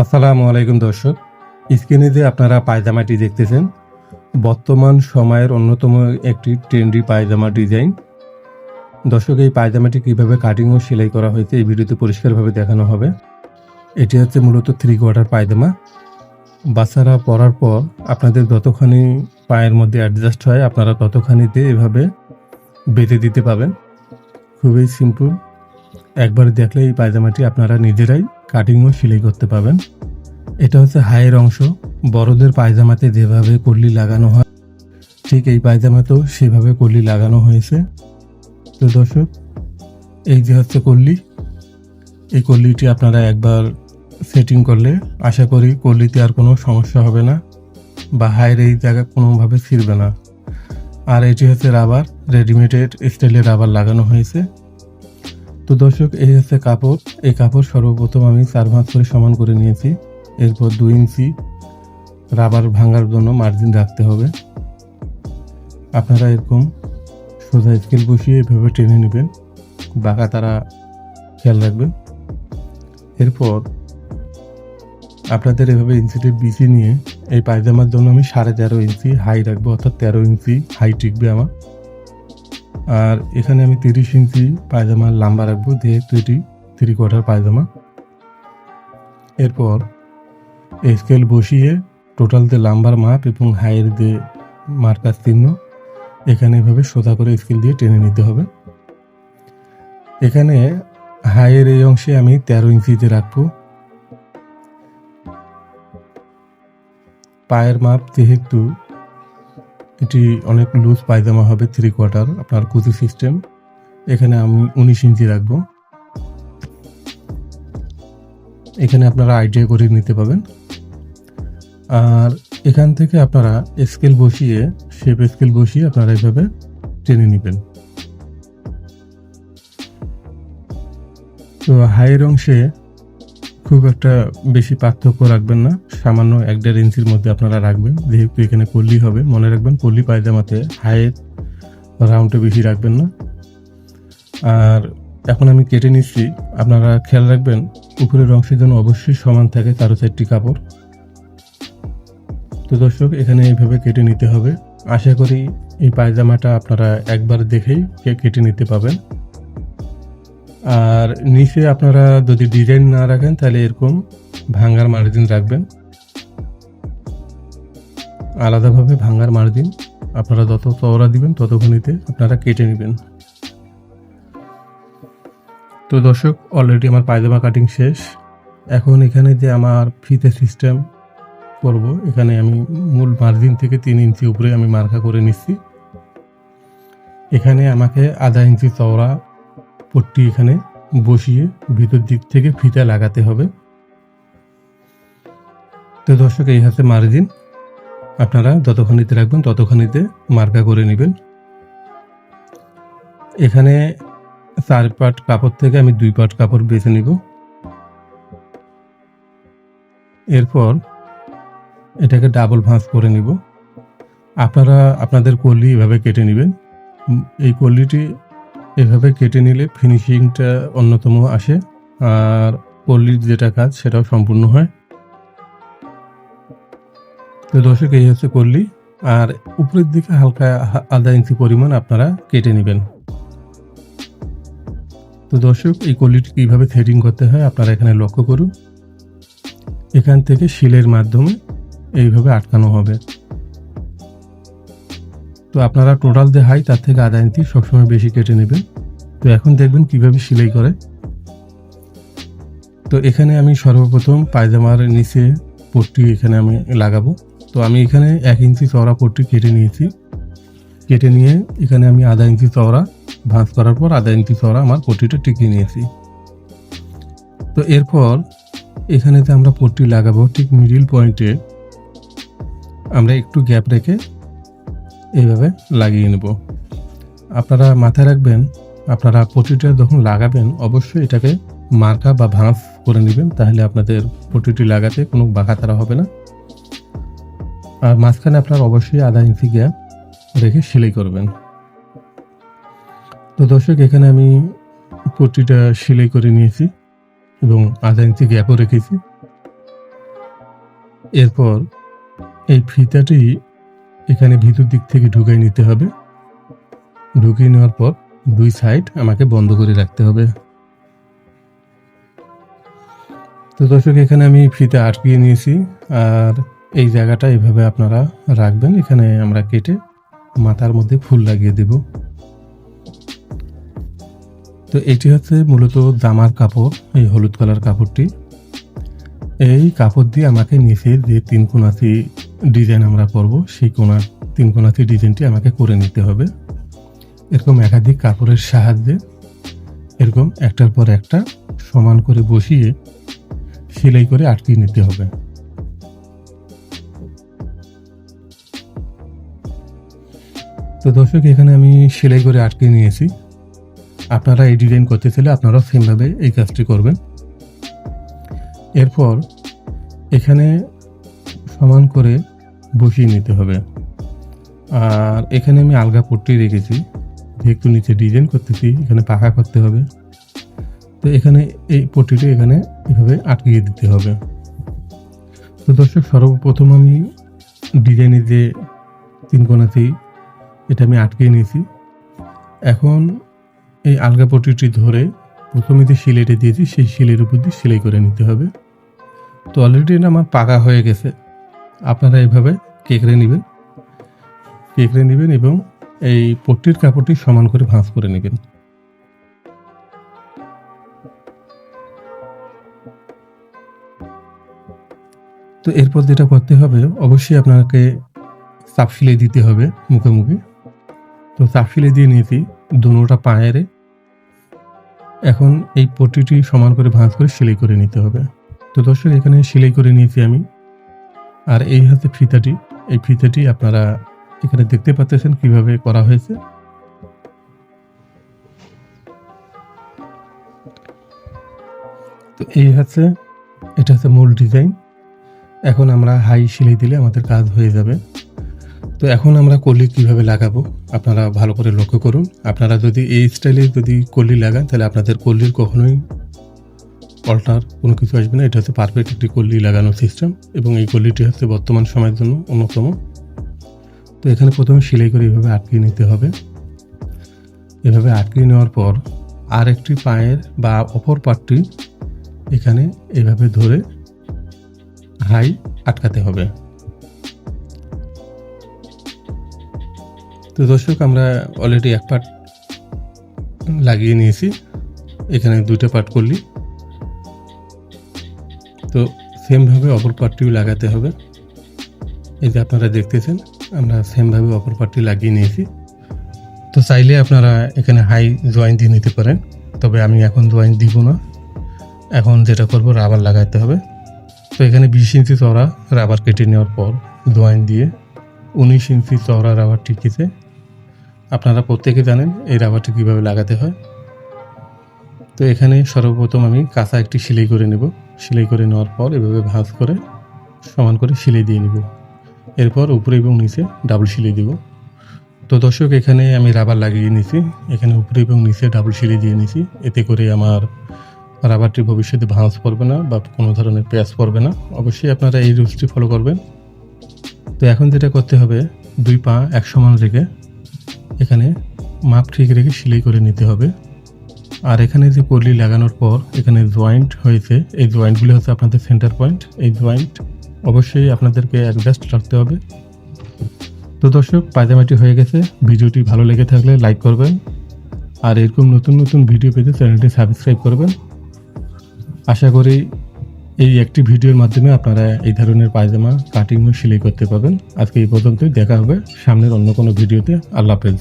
আসসালামু আলাইকুম দর্শক, স্ক্রিনে যে আপনারা পায়জামাটি দেখতেছেন বর্তমান সময়ের অন্যতম একটি ট্রেন্ডি পায়জামা ডিজাইন। দর্শক, এই পায়জামাটি কীভাবে কাটিং ও সেলাই করা হয়েছে এই ভিডিওতে পরিষ্কারভাবে দেখানো হবে। এটি হচ্ছে মূলত 3/4 পায়জামা। বাচ্চারা পরার পর আপনাদের যতখানি পায়ের মধ্যে অ্যাডজাস্ট হয় আপনারা ততখানিতে এভাবে বেঁধে দিতে পাবেন। খুবই সিম্পল, একবার দেখলে এই পায়জামাটি আপনারা নিজেরাই কাটিং ও সেলাই করতে পাবেন। এটা হচ্ছে হাইয়ের অংশ। বড়দের পায়জামাতে যেভাবে কলি লাগানো হয় ঠিক এই পায়জামাতেও সেভাবে কলি লাগানো হয়েছে। তো দর্শক, এই যে হচ্ছে কলি, এই কলিটি আপনারা একবার সেটিং করলে আশা করি কলিতে আর কোনো সমস্যা হবে না বা হাইয়ের এই জায়গা কোনোভাবে ছিঁড়বে না। আর এটি হচ্ছে রাবার, রেডিমেডেড স্টাইলের রাবার লাগানো হয়েছে। তো দর্শক, এই হচ্ছে কাপড়। এই কাপড় সর্বপ্রথম আমি 4 ভাঁজ করে সমান করে নিয়েছি। এরপর 2 ইঞ্চি রাবার ভাঙার জন্য মার্জিন রাখতে হবে। আপনারা এরকম সোজা স্কেল বসিয়ে এভাবে টেনে নেবেন, বাঁকা তারা খেয়াল রাখবেন। এরপর আপনাদের এভাবে ইঞ্চিতে বিচি নিয়ে এই পায়জামার জন্য আমি 13.5 ইঞ্চি হাই রাখবো, অর্থাৎ 13 ইঞ্চি হাই টিকবে আমার। আর এখানে আমি 30 ইঞ্চি পায়জামার লম্বা রাখবো, যেহেতু এটি 3/4 পায়জামা। এরপর এই স্কেল বসিয়ে টোটাল যে লাম্বার মাপ এবং হাইয়ের যে মার্কার চিহ্ন এখানে এভাবে সোজা করে স্কেল দিয়ে টেনে নিতে হবে। এখানে হাইয়ের এই অংশে আমি 13 ইঞ্চিতে রাখবো। পায়ের মাপ যেহেতু এটি অনেক লুজ পায়জামা হবে 3/4 আপনার কুচি সিস্টেম, এখানে আমি 19 ইঞ্চি রাখবো। এখানে আপনারা আইডিয়া করে নিতে পাবেন। আর এখান থেকে আপনারা স্কেল বসিয়ে শেপ স্কেল বসিয়ে আপনারা এইভাবে টেনে নেবেন। তো হাইয়ের অংশে খুব একটা বেশি পার্থক্য রাখবেন না, সামান্য 1.5 ইঞ্চির মধ্যে আপনারা রাখবেন, যেহেতু এখানে কলি হবে। মনে রাখবেন কলি পায়জামাতে হাইয়ের রাউন্ডে বেশি রাখবেন না। আর এখন আমি কেটে নিচ্ছি, আপনারা খেয়াল রাখবেন উপরের অংশের জন্য অবশ্যই সমান থাকে 4 কাপড়। তো দর্শক, এখানে এইভাবে কেটে নিতে হবে। আশা করি এই পায়জামাটা আপনারা একবার দেখেই কেটে নিতে পাবেন। আর নিচে আপনারা যদি ডিজাইন না রাখেন তাহলে এরকম ভাঙার মার্জিন রাখবেন, আলাদাভাবে ভাঙার মার্জিন। আপনারা যত চওড়া দিবেন ততখানিতে আপনারা কেটে নেবেন। তো দর্শক, অলরেডি আমার পায়জামা কাটিং শেষ। এখন এখানে যে আমার ফিতে সিস্টেম করব, এখানে আমি মূল মার্জিন থেকে 3 ইঞ্চি উপরে আমি মার্কা করে নিচ্ছি। এখানে আমাকে 1/2 ইঞ্চি চওড়া পট্টি এখানে বসিয়ে ভিতর দিক থেকে ফিতা লাগাতে হবে। তো দর্শক, এই হচ্ছে মার্জিন। আপনারা যতখানিতে রাখবেন ততখানিতে মার্কা করে নেবেন। এখানে 4 পার্ট কাপড় থেকে আমি 2 পার্ট কাপড় বেছে নিব। এরপর এটাকে ডাবল ভাঁজ করে নিব। আপনারা আপনাদের কলি এভাবে কেটে নেবেন। এই কলিটি এভাবে কেটে নিলে ফিনিশিংটা অন্যতম আসে, আর কলির যেটা কাজ সেটাও সম্পূর্ণ হয়। তো দর্শক, এই হচ্ছে কলি। আর উপরের দিকে হালকা 1/2 ইঞ্চি পরিমাণ আপনারা কেটে নেবেন। তো দর্শক, এই কলিটি কীভাবে থ্রেডিং করতে হয় আপনারা এখানে লক্ষ্য করুন। এখান থেকে শিলের মাধ্যমে এইভাবে আটকানো হবে। তো আপনারা টোটাল যে হাই তার থেকে 1/2 ইঞ্চি সবসময় বেশি কেটে নেবেন। তো এখন দেখবেন কিভাবে সেলাই করে। তো এখানে আমি সর্বপ্রথম পায়জামার নিচে পট্টি এখানে আমি লাগাবো। তো আমি এখানে 1 ইঞ্চি চওড়া পট্টি কেটে নিয়েছি। কেটে নিয়ে এখানে আমি 1/2 ইঞ্চি চওড়া ভাঁজ করার পর 1/2 ইঞ্চি চওড়া আমার পট্টিটা টিকিয়ে নিয়েছি। তো এরপর এখানে যে আমরা পট্টি লাগাবো ঠিক মিডিল পয়েন্টে আমরা একটু গ্যাপ রেখে এইভাবে লাগিয়ে নেব। আপনারা মাথায় রাখবেন, আপনারা পট্টিটা যখন লাগাবেন অবশ্যই এটাকে মার্কা বা ভাঁজ করে নেবেন, তাহলে আপনাদের পট্টিটি লাগাতে কোনো বাঁকাতারা হবে না। আর মাঝখানে আপনারা অবশ্যই 1/2 ইঞ্চি গ্যাপ রেখে সেলাই করবেন। তো দর্শক, এখানে আমি পট্টিটা সেলাই করে নিয়েছি এবং 1/2 ইঞ্চি গ্যাপও রেখেছি। এরপর এই ফিতাটি এখানে ভিতর দিক থেকে ঢুকিয়ে নিতে হবে। ঢুকিয়ে নেওয়ার পর দুই সাইড আমাকে বন্ধ করে রাখতে হবে। তো দর্শক, এখানে আমি ফিতে আটকিয়ে নিয়েছি, আর এই জায়গাটা এইভাবে আপনারা রাখবেন। এখানে আমরা কেটে মাথার মধ্যে ফুল লাগিয়ে দেব। তো এটি হচ্ছে মূলত জামার কাপড়, এই হলুদ কালার কাপড়টি। এই কাপড় দিয়ে আমাকে নিচে যে 3 কোণাতি ডিজাইন আমরা করব, সেই তিন কোণাতি ডিজাইনটি আমাকে করে নিতে হবে। এরকম একাধিক কাপড়ের সাহায্যে এরকম একটার পর একটা সমান করে বসিয়ে সেলাই করে আটকিয়ে নিতে হবে। তো দর্শক, এখানে আমি সেলাই করে আটকিয়ে নিয়েছি। আপনারা এই ডিজাইন করতে চাইলে আপনারাও সেমভাবে এই কাজটি করবেন। এরপর এখানে সমান করে বসিয়ে নিতে হবে। আর এখানে আমি আলগা পট্টি রেখেছি, যেহেতু নিচে ডিজাইন করতেছি, এখানে পাকা করতে হবে। তো এখানে এই পট্টিটি এখানে এভাবে আটকিয়ে দিতে হবে। তো দর্শক, সর্বপ্রথম আমি ডিজাইনের যে 3 কোণাতি এটা আমি আটকিয়ে নিয়েছি। এখন এই আলগা পট্টিটি ধরে প্রথমে যে সেলাইটা দিয়েছি সেই সেলাইয়ের উপর দিয়ে সেলাই করে নিতে হবে। তো অলরেডি এটা আমার পাকা হয়ে গেছে। আপনারা এইভাবে কেকড়ে নেবেন এবং এই পট্টির কাপড়টি সমান করে ভাঁজ করে নেবেন। তো এরপর যেটা করতে হবে, অবশ্যই আপনাকে চাপ সেলাই দিতে হবে মুখোমুখি। তো চাপ সেলাই দিয়ে নিয়েছি দুটোটা পায়ের। এখন এই পট্টিটি সমান করে ভাঁজ করে সেলাই করে নিতে হবে। তো দর্শক, এখানে সেলাই করে নিয়েছি আমি। আর এই হচ্ছে ফিতাটি। এই ফিতাটি আপনারা এখানে দেখতে পাচ্ছেন কিভাবে করা হয়েছে। তো এটা হচ্ছে মূল ডিজাইন। এখন আমরা হাই সেলাই দিলে আমাদের কাজ হয়ে যাবে। তো এখন আমরা কলি কিভাবে লাগাবো আপনারা ভালো করে লক্ষ্য করুন। আপনারা যদি এই স্টাইলে কলি লাগান, তাহলে আপনাদের কলির কখনোই অল্টার কোনো কিছু আসবে না। এটা হচ্ছে পারফেক্ট একটি কলি লাগানোর সিস্টেম, এবং এই কলিটি হচ্ছে বর্তমান সময়ের জন্য অন্যতম। তো এখানে প্রথমে সেলাই করে এভাবে আটকিয়ে নিতে হবে। এভাবে আটকিয়ে নেওয়ার পর আর একটি পায়ের বা অপর পাটটি এখানে এভাবে ধরে হাই আটকাতে হবে। তো দর্শক, আমরা অলরেডি এক পার্ট লাগিয়ে নিয়েছি, এখানে 2টা পার্ট করলি। তো সেমভাবে অপর পার্টটিও লাগাতে হবে। এই যে আপনারা দেখতেছেন, আমরা সেমভাবে অপর পার্টটি লাগিয়ে নিয়েছি। তো চাইলে আপনারা এখানে হাই জয়েন দিয়ে নিতে পারেন, তবে আমি এখন জয়েন দিব না। এখন যেটা করব, রাবার লাগাতে হবে। তো এখানে 20 ইঞ্চি চওড়া রাবার কেটে নেওয়ার পর জয়েন দিয়ে 19 ইঞ্চি চওড়া রাবার টিকেছে। আপনারা প্রত্যেকে জানেন এই রাবারটি কীভাবে লাগাতে হয়। তো এখানে সর্বপ্রথম আমি কাঁচা একটি সেলাই করে নেব। সেলাই করে নেওয়ার পর এভাবে ভাঁজ করে সমান করে সেলাই দিয়ে নেব। এরপর উপরে এবং নিচে ডাবল সেলাই দেব। তো দর্শক, এখানে আমি রাবার লাগিয়ে নিয়েছি, এখানে উপরে এবং নিচে ডাবল সেলাই দিয়ে নিয়েছি। এতে করে আমার রাবারটি ভবিষ্যতে ভাঁজ পড়বে না বা কোনো ধরনের প্যাচ পড়বে না। অবশ্যই আপনারা এই রুলসটি ফলো করবেন। তো এখন যেটা করতে হবে, 2 পা এক সমান রেখে এখানে মাপ ঠিক রেখে সেলাই করে নিতে হবে। আর এখানে যে কলি লাগানোর পর এখানে জয়েন্ট হয়েছে, এই জয়েন্টগুলি হচ্ছে আপনাদের সেন্টার পয়েন্ট। এই জয়েন্ট অবশ্যই আপনাদেরকে অ্যাডজাস্ট রাখতে হবে। তো দর্শক, পায়জামাটি হয়ে গেছে। ভিডিওটি ভালো লেগে থাকলে লাইক করবেন, আর এরকম নতুন নতুন ভিডিও পেতে চ্যানেলটি সাবস্ক্রাইব করবেন। আশা করি এই একটি ভিডিওর মাধ্যমে আপনারা এই ধরনের পায়জামা কাটিং ও সেলাই করতে পারবেন। আজকে এই পর্যন্তই, দেখা হবে সামনের অন্য কোনো ভিডিওতে। আল্লাহ হাফেজ।